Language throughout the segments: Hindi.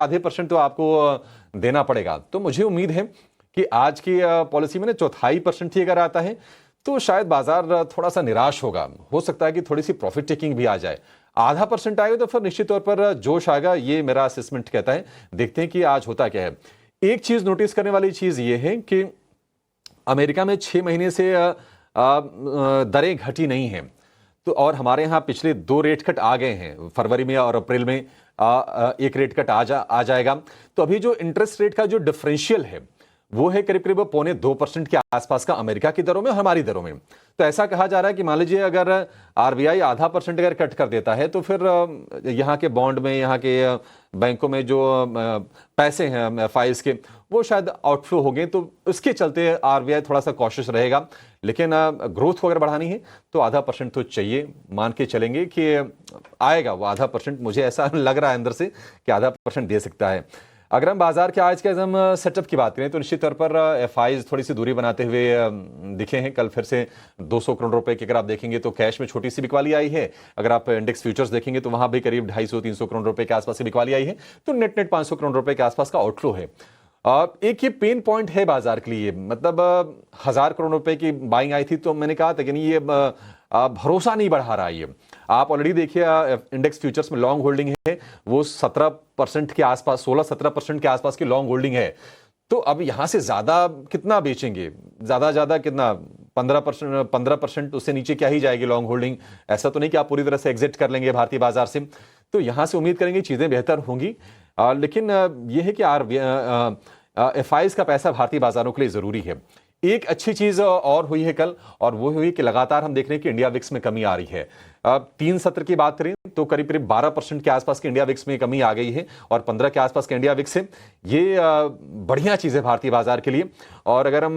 आधे % तो आपको देना पड़ेगा। तो मुझे उम्मीद है कि आज की पॉलिसी में ना 1/4% ही अगर आता है तो शायद बाजार थोड़ा सा निराश होगा। हो सकता है कि थोड़ी सी प्रॉफिट टेकिंग भी आ जाए। आधा % आएगा तो फिर निश्चित तौर पर जोश आएगा, ये मेरा असेसमेंट कहता है। देखते हैं कि आज होता क्या है। एक चीज नोटिस करने वाली चीज ये है कि अमेरिका में 6 महीने से दरें घटी नहीं हैं। तो और हमारे यहाँ पिछले 2 रेट कट आ गए हैं, फरवरी में और अप्रैल में एक रेट कट आ जाएगा। तो अभी जो इंटरेस्ट रेट का जो डिफरेंशियल है वो है करीब करीब 0.25% के आसपास का अमेरिका की दरों में और हमारी दरों में। तो ऐसा कहा जा रहा है कि मान लीजिए अगर आरबीआई आधा % अगर कट कर देता है तो फिर यहाँ के बॉन्ड में, यहाँ के बैंकों में जो पैसे हैं फाइल्स के, वो शायद आउटफ्लो हो गए। तो इसके चलते आरबीआई थोड़ा सा कॉशियस रहेगा। लेकिन ग्रोथ को अगर बढ़ानी है तो आधा % तो चाहिए। मान के चलेंगे कि आएगा वो आधा %। मुझे ऐसा लग रहा है अंदर से कि आधा % दे सकता है। अगर हम बाजार के आज के हम सेटअप की बात करें तो निश्चित तौर पर एफआईज थोड़ी सी दूरी बनाते हुए दिखे हैं। कल फिर से 200 करोड़ रुपए की अगर आप देखेंगे तो कैश में छोटी सी बिकवाली आई है। अगर आप इंडेक्स फ्यूचर्स देखेंगे तो वहां भी करीब 250-300 करोड़ रुपए के आसपास की बिकवाली आई है। तो नेट 500 करोड़ रुपए के आसपास का आउटफ्लो है। एक ये पेन पॉइंट है बाजार के लिए। मतलब 1000 करोड़ रुपए की बाइंग आई थी तो मैंने कहा था कि नहीं, ये भरोसा नहीं बढ़ा रहा है। ये आप ऑलरेडी देखिए इंडेक्स फ्यूचर्स में लॉन्ग होल्डिंग है वो 17% के आसपास, 16-17% के आसपास की लॉन्ग होल्डिंग है। तो अब यहां से ज्यादा कितना बेचेंगे? ज्यादा कितना 15%, उससे नीचे क्या ही जाएगी लॉन्ग होल्डिंग। ऐसा तो नहीं कि आप पूरी तरह से एग्जिट कर लेंगे भारतीय बाजार से। तो यहां से उम्मीद करेंगे चीजें बेहतर होंगी। लेकिन यह है कि एफआईज का पैसा भारतीय बाजारों के लिए जरूरी है। एक अच्छी चीज और हुई है कल, और वो हुई कि लगातार हम देख रहे हैं कि इंडिया विक्स में कमी आ रही है। 3 सत्र की बात करें तो करीब करीब 12% के आसपास की इंडिया विक्स में कमी आ गई है और 15 के आसपास का इंडिया विक्स है। ये बढ़िया चीज है भारतीय बाजार के लिए। और अगर हम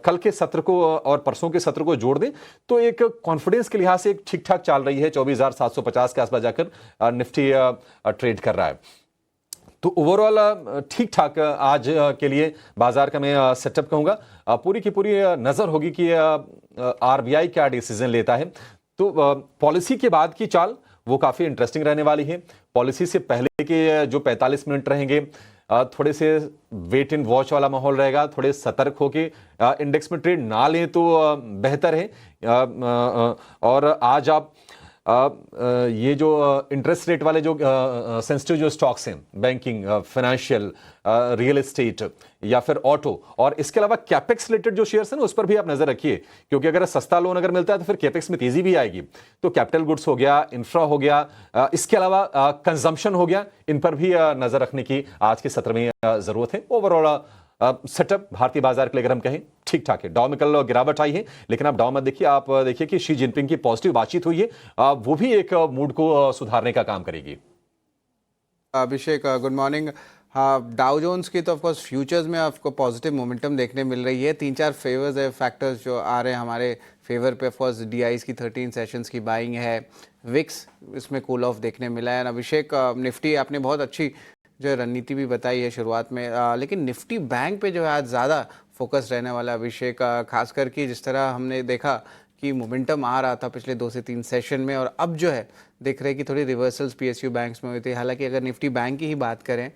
कल के सत्र को और परसों के सत्र को जोड़ दें तो एक कॉन्फिडेंस के लिहाज से एक ठीक ठाक चाल रही है। 24,750 के आसपास जाकर निफ्टी ट्रेड कर रहा है। तो ओवरऑल ठीक ठाक आज के लिए बाजार का मैं सेटअप कहूंगा। पूरी की पूरी नजर होगी कि आरबीआई क्या डिसीजन लेता है। तो पॉलिसी के बाद की चाल वो काफी इंटरेस्टिंग रहने वाली है। पॉलिसी से पहले के जो 45 मिनट रहेंगे थोड़े से वेट एंड वॉच वाला माहौल रहेगा। थोड़े सतर्क होके इंडेक्स में ट्रेड ना लें तो बेहतर है। और आज आप ये जो इंटरेस्ट रेट वाले जो सेंसिटिव जो स्टॉक्स हैं, बैंकिंग, फाइनेंशियल, रियल एस्टेट या फिर ऑटो, और इसके अलावा कैपेक्स रिलेटेड जो शेयर्स हैं ना उस पर भी आप नजर रखिए। क्योंकि अगर सस्ता लोन अगर मिलता है तो फिर कैपेक्स में तेजी भी आएगी। तो कैपिटल गुड्स हो गया, इंफ्रा हो गया, इसके अलावा कंजम्पशन हो गया, इन पर भी नजर रखने की आज के सत्र में जरूरत है। ओवरऑल सेटअप भारतीय बाजार के लिए अगर हम कहें ठीक ठाक है। डाउ में कल गिरावट आई है, लेकिन आप डाउ में देखिए, आप देखिए कि शी जिनपिंग की पॉजिटिव बातचीत हुई है, वो भी एक मूड को सुधारने का काम करेगी। अभिषेक, गुड मॉर्निंग। हाँ, डाउ जोन्स की तो ऑफकोर्स फ्यूचर्स में आपको पॉजिटिव मोमेंटम देखने मिल रही है। 3-4 फेवर्स है, फैक्टर्स जो आ रहे हैं हमारे फेवर पे। ऑफकोर्स डीआईज की 13 सेशंस की बाइंग है, विक्स इसमें कूल ऑफ देखने मिला है। अभिषेक, निफ्टी आपने बहुत अच्छी जो रणनीति भी बताई है शुरुआत में, लेकिन निफ्टी बैंक पे जो है आज ज़्यादा फोकस रहने वाला है अभिषेक। खास करके जिस तरह हमने देखा कि मोमेंटम आ रहा था पिछले 2 से 3 सेशन में, और अब जो है देख रहे हैं कि थोड़ी रिवर्सल्स पीएसयू बैंक्स में हुई थी। हालांकि अगर निफ्टी बैंक की ही बात करें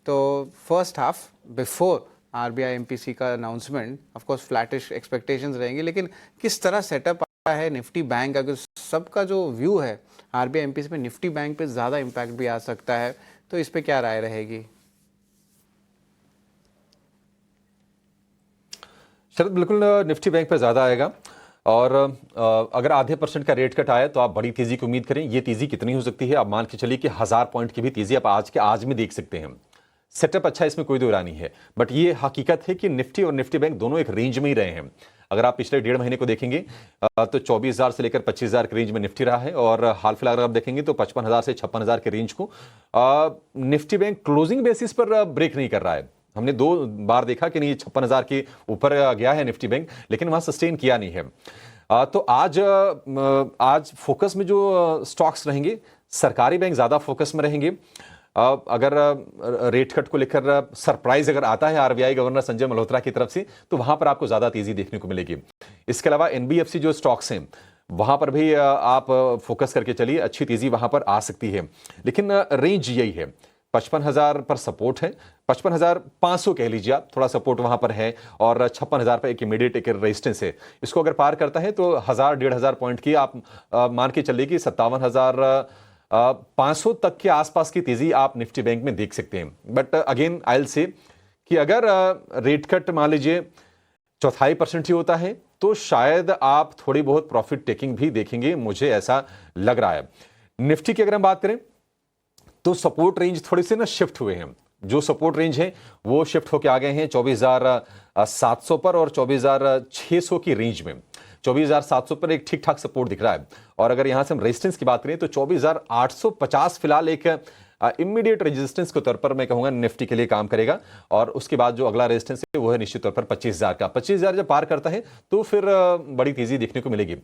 तो first half before RBI MPC का अनाउंसमेंट ऑफकोर्स फ्लैटिश एक्सपेक्टेशंस रहेंगी, लेकिन किस तरह सेटअप आया है निफ्टी बैंक? अगर सबका जो व्यू है आरबीआई एमपीसी पे, निफ्टी बैंक पे ज़्यादा इम्पैक्ट भी आ सकता है, तो इस पे क्या राय रहेगी? शरद, बिल्कुल निफ्टी बैंक पे ज्यादा आएगा। और अगर आधे % का रेट कट आया तो आप बड़ी तेजी की उम्मीद करें। ये तेजी कितनी हो सकती है? आप मान के चलिए कि 1000 पॉइंट की भी तेजी आप आज में देख सकते हैं। सेटअप अच्छा है, इसमें कोई दो राय नहीं है। बट ये हकीकत है कि निफ्टी और निफ्टी बैंक दोनों एक रेंज में ही रहे हैं। अगर आप पिछले 1.5 महीने को देखेंगे तो 24,000 से लेकर 25,000 के रेंज में निफ्टी रहा है, और हाल फिलहाल अगर आप देखेंगे तो 55,000 से 56,000 के रेंज को निफ्टी बैंक क्लोजिंग बेसिस पर ब्रेक नहीं कर रहा है। हमने 2 बार देखा कि नहीं, 56,000 के ऊपर गया है निफ्टी बैंक, लेकिन वहां सस्टेन किया नहीं है। तो आज फोकस में जो स्टॉक्स रहेंगे, सरकारी बैंक ज्यादा फोकस में रहेंगे। अगर रेट कट को लेकर सरप्राइज अगर आता है आरबीआई गवर्नर संजय मल्होत्रा की तरफ से, तो वहां पर आपको ज्यादा तेजी देखने को मिलेगी। इसके अलावा एनबीएफसी जो स्टॉक्स हैं वहां पर भी आप फोकस करके चलिए, अच्छी तेजी वहां पर आ सकती है। लेकिन रेंज यही है 55,000 पर सपोर्ट है, 55,500 कह लीजिए आप, थोड़ा सपोर्ट वहां पर है, और 56,000 पर एक इमीडिएट एक रेजिस्टेंस है। इसको अगर पार करता है तो 1,000-1,500 पॉइंट की आप मान के चलिए कि 57,500 तक के आसपास की तेजी आप निफ्टी बैंक में देख सकते हैं। But again I will say कि अगर रेट कट मान लीजिए 0.25% ही होता है तो शायद आप थोड़ी बहुत प्रॉफिट टेकिंग भी देखेंगे, मुझे ऐसा लग रहा है। निफ्टी की अगर हम बात करें तो सपोर्ट रेंज थोड़े से ना शिफ्ट हुए हैं। जो सपोर्ट रेंज है वो शिफ्ट होके आ गए हैं 24,700 पर और 24,600 की रेंज में। 24,700 पर एक ठीक ठाक सपोर्ट दिख रहा है, और अगर यहां से हम रेजिस्टेंस की बात करें तो 24,850 फिलहाल एक इमीडिएट रेजिस्टेंस के तौर पर मैं कहूंगा निफ्टी के लिए काम करेगा। और उसके बाद जो अगला रेजिस्टेंस है वो है निश्चित तौर पर 25,000 का। 25,000 जब पार करता है तो फिर बड़ी तेजी देखने को मिलेगी।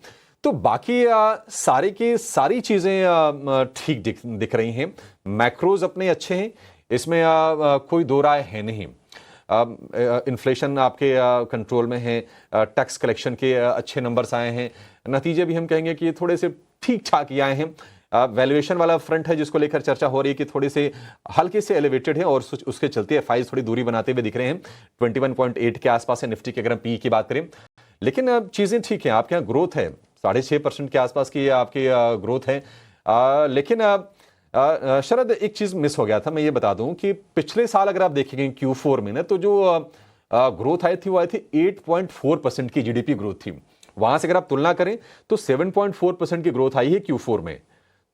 तो बाकी सारी की सारी चीजें ठीक दिख रही हैं। मैक्रोज अपने अच्छे हैं, इसमें कोई दो राय है नहीं। इन्फ्लेशन आपके कंट्रोल में है, टैक्स कलेक्शन के अच्छे नंबर्स आए हैं, नतीजे भी हम कहेंगे कि थोड़े से ठीक ठाक ही आए हैं। वैल्यूएशन वाला फ्रंट है जिसको लेकर चर्चा हो रही है कि थोड़े से हल्के से एलिवेटेड है, और उसके चलते एफआईज थोड़ी दूरी बनाते हुए दिख रहे हैं। 21.8 के आसपास है निफ्टी की अगर हम पी की बात करें। लेकिन चीजें ठीक हैं, आपके यहाँ ग्रोथ है 6.5% के आसपास की आपकी ग्रोथ है। लेकिन शरद एक चीज मिस हो गया था, मैं ये बता दूं कि पिछले साल अगर आप देखेंगे Q4 में ना, तो जो ग्रोथ आई थी वो आई थी 8.4% की जीडीपी ग्रोथ थी। वहां से अगर आप तुलना करें तो 7.4% की ग्रोथ आई है Q4 में।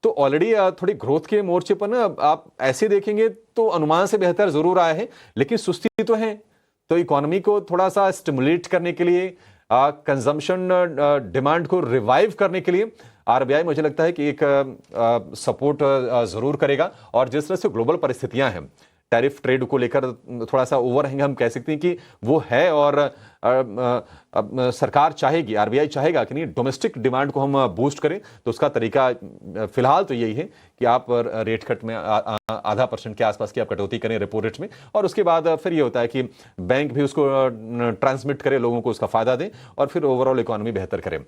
तो ऑलरेडी थोड़ी ग्रोथ के मोर्चे पर ना आप ऐसे देखेंगे तो अनुमान से बेहतर जरूर आया है, लेकिन सुस्ती तो है। तो इकोनॉमी को थोड़ा सा स्टिमुलेट करने के लिए, कंजम्पशन डिमांड को रिवाइव करने के लिए आरबीआई मुझे लगता है कि एक सपोर्ट जरूर करेगा। और जिस तरह से ग्लोबल परिस्थितियां हैं, टैरिफ ट्रेड को लेकर थोड़ा सा ओवरहैंग हम कह सकते हैं कि वो है, और सरकार चाहेगी, आरबीआई चाहेगा कि नहीं डोमेस्टिक डिमांड को हम बूस्ट करें। तो उसका तरीका फिलहाल तो यही है कि आप रेट कट में 0.5% के आसपास की आप कटौती करें रेपो रेट में, और उसके बाद फिर ये होता है कि बैंक भी उसको ट्रांसमिट करे, लोगों को उसका फायदा दें, और फिर ओवरऑल इकोनॉमी बेहतर करें।